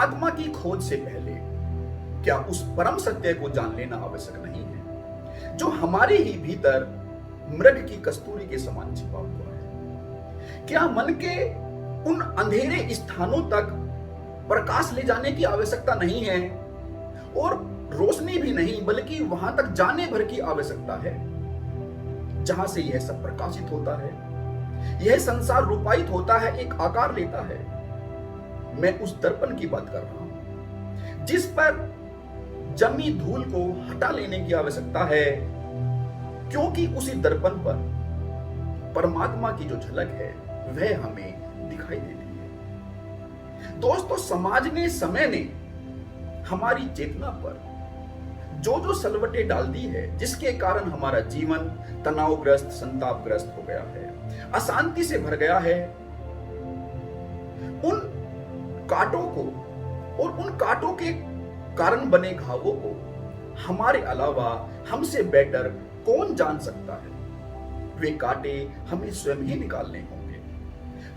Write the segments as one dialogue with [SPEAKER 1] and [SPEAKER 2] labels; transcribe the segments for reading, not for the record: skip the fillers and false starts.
[SPEAKER 1] परमात्मा की खोज से पहले क्या उस परम सत्य को जान लेना आवश्यक नहीं है, जो हमारे ही भीतर मृग की कस्तूरी के समान छिपा हुआ है? क्या मन के उन अंधेरे स्थानों तक प्रकाश ले जाने की आवश्यकता नहीं है, और रोशनी भी नहीं बल्कि वहां तक जाने भर की आवश्यकता है, जहां से यह सब प्रकाशित होता है, यह संसार रूपायित होता है, एक आकार लेता है? मैं उस दर्पण की बात कर रहा हूं जिस पर जमी धूल को हटा लेने की आवश्यकता है, क्योंकि उसी दर्पण पर परमात्मा की जो झलक है वह हमें दिखाई देती है। दोस्तों, समाज ने, समय ने हमारी चेतना पर जो जो सलवटें डाल दी है, जिसके कारण हमारा जीवन तनावग्रस्त, संतापग्रस्त हो गया है, अशांति से भर गया है, उन कांटों को और उन कांटों के कारण बने घावों को हमारे अलावा हमसे बेटर कौन जान सकता है? वे कांटे हमें स्वयं ही निकालने होंगे।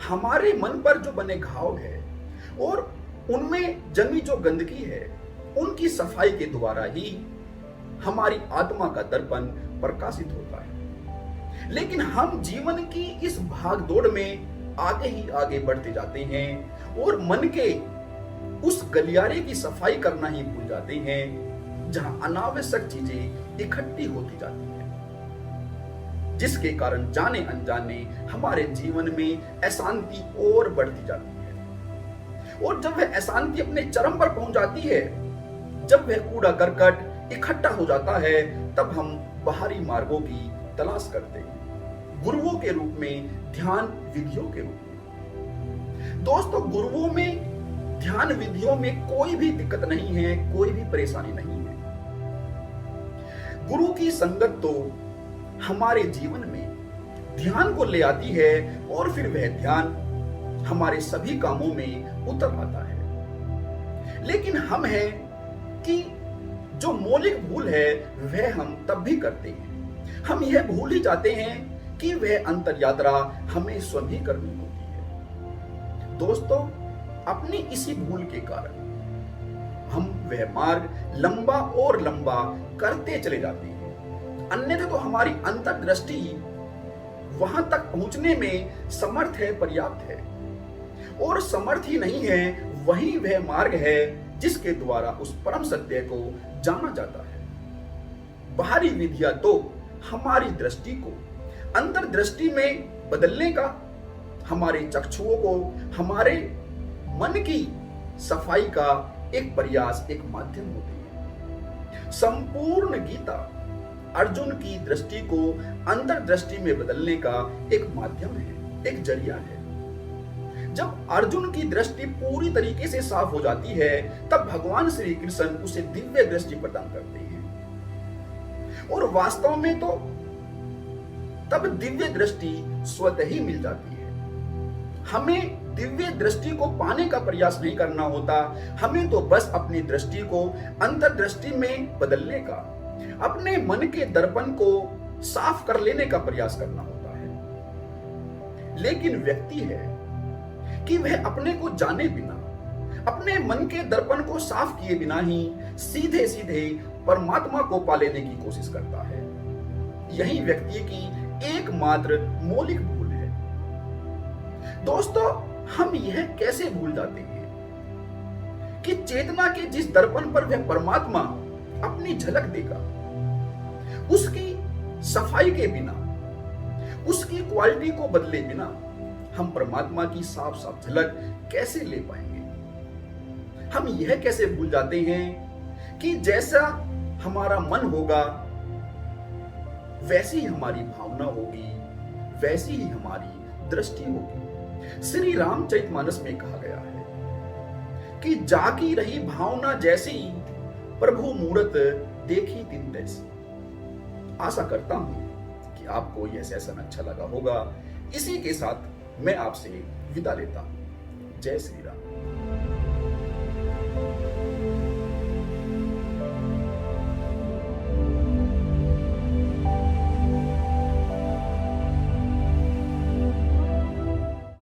[SPEAKER 1] हमारे मन पर जो बने घाव है और उनमें जमी जो गंदगी है, उनकी सफाई के द्वारा ही हमारी आत्मा का दर्पण प्रकाशित होता है। लेकिन हम जीवन की इस भागदौड़ में आगे ही आगे बढ़ते जाते हैं और मन के उस गलियारे की सफाई करना ही भूल जाते हैं, जहां अनावश्यक चीजें इकट्ठी होती जाती हैं, जिसके कारण जाने अनजाने हमारे जीवन में अशांति और बढ़ती जाती है। और जब वह अशांति अपने चरम पर पहुंच जाती है, जब वह कूड़ा करकट इकट्ठा हो जाता है, तब हम बाहरी मार्गों की तलाश करते हैं, गुरुओं के रूप में, ध्यान विधियों के रूप में। दोस्तों, गुरुओं में, ध्यान विधियों में कोई भी दिक्कत नहीं है, कोई भी परेशानी नहीं है। गुरु की संगत तो हमारे जीवन में ध्यान को ले आती है और फिर वह ध्यान हमारे सभी कामों में उतर आता है। लेकिन हम हैं कि जो मौलिक भूल है वह हम तब भी करते हैं। हम यह भूल ही जाते हैं कि वह अंतर यात्रा हमें स्वयं ही करनी होती है। दोस्तों, अपनी इसी भूल के कारण हम वह मार्ग लंबा और लंबा करते चले जाते हैं। अन्यथा तो हमारी अंतर्दृष्टि वहां तक पहुंचने में समर्थ है, पर्याप्त है, और समर्थ ही नहीं है, वही वह मार्ग है जिसके द्वारा उस परम सत्य को जाना जाता है। बाहरी विधियां तो हमारी दृष्टि को अंतर्दृष्टि में बदलने का, हमारे चक्षुओं को, हमारे मन की सफाई का एक प्रयास, एक माध्यम होती है। संपूर्ण गीता अर्जुन की दृष्टि को अंतर्दृष्टि में बदलने का एक माध्यम है, एक जरिया है। जब अर्जुन की दृष्टि पूरी तरीके से साफ हो जाती है, तब भगवान श्री कृष्ण उसे दिव्य दृष्टि प्रदान करते हैं, और वास्तव में तो तब दिव्य दृष्टि स्वतः ही मिल जाती है। हमें दिव्य दृष्टि को पाने का प्रयास नहीं करना होता, हमें तो बस अपनी दृष्टि को अंतर्दृष्टि में बदलने का, अपने मन के दर्पण को साफ कर लेने का प्रयास करना होता है। लेकिन व्यक्ति है कि वह अपने को जाने बिना, अपने मन के दर्पण को साफ किए बिना ही सीधे सीधे परमात्मा को पा लेने की कोशिश करता है। यही व्यक्ति की एकमात्र मौलिक भूल है। दोस्तों, हम यह कैसे भूल जाते हैं कि चेतना के जिस दर्पण पर वह परमात्मा अपनी झलक देगा, उसकी सफाई के बिना, उसकी क्वालिटी को बदले बिना हम परमात्मा की साफ साफ झलक कैसे ले पाएंगे? हम यह कैसे भूल जाते हैं कि जैसा हमारा मन होगा वैसी ही हमारी भावना होगी, वैसी ही हमारी दृष्टि होगी। श्री रामचरितमानस में कहा गया है कि जाकी रही भावना जैसी, प्रभु मूरत देखी तिन तैसी। आशा करता हूं कि आपको यह सेशन अच्छा लगा होगा। इसी के साथ मैं आपसे विदा लेता हूं। जय श्री राम।